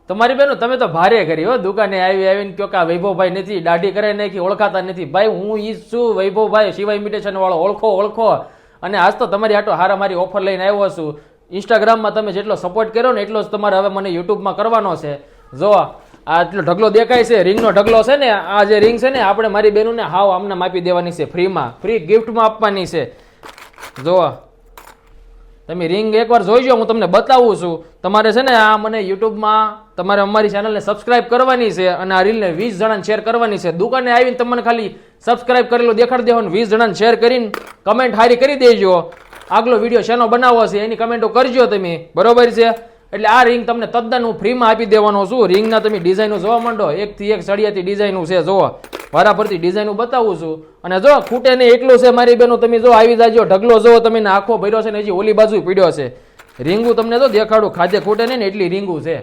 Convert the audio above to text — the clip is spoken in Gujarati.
તમારી બેનો તમે તો ભારે કરી હો, દુકાને આવીને કયો કે આ વૈભવભાઈ નથી, દાઢી કરે નાખી, ઓળખાતા નથી. ભાઈ હું ઈ છું વૈભવભાઈ, શિવા ઇમિટેશન વાળો, ઓળખો. અને આજ તો તમારી આટો હારા મારી ઓફર લઈને આવ્યો છું. ઇન્સ્ટાગ્રામમાં તમે જેટલો સપોર્ટ કર્યો ને એટલો જ તમારે હવે મને યુટ્યુબમાં કરવાનો છે. જો આ એટલો ઢગલો દેખાય છે, રિંગનો ઢગલો છે ને, આ જે રિંગ છે ને આપણે મારી બેનોને હાવ આમને માપી દેવાની છે, ફ્રી ગિફ્ટમાં આપવાની છે. જો તમે રિંગ એકવાર જોઈજો, હું તમને બતાવું છું. તમારે છે ને આ મને યુટ્યુબમાં તમારે અમારી ચેનલને સબસ્ક્રાઇબ કરવાની છે અને આ રીલને 20 જણાને શેર કરવાની છે. દુકાને આવીને તમને ખાલી સબસ્ક્રાઇબ કરેલું દેખાડી દેવાનું, 20 જણાને શેર કરીને કમેન્ટ હારી કરી દેજો. આગલો વિડીયો શેનો બનાવવો છે એની કમેન્ટો કરજો તમે, બરોબર છે? એટલે આ રિંગ તમને તદ્દન હું ફ્રીમાં આપી દેવાનો છું. રિંગના તમે ડિઝાઇનો જોવા માંડો, એકથી એક સળિયાથી ડિઝાઇનો છે. જોવો વારાફરતી ડિઝાઇનો બતાવું છું. અને જો ખૂટે નહીં એટલું છે મારી બેનો, તમે જો આવી જાજો. ઢગલો જો તમે આખો ભર્યો છે ને, હજી ઓલી બાજુ પીડ્યો છે. રીંગું તમને તો દેખાડું, ખાધે ખૂટે નહીં ને એટલી રીંગું છે.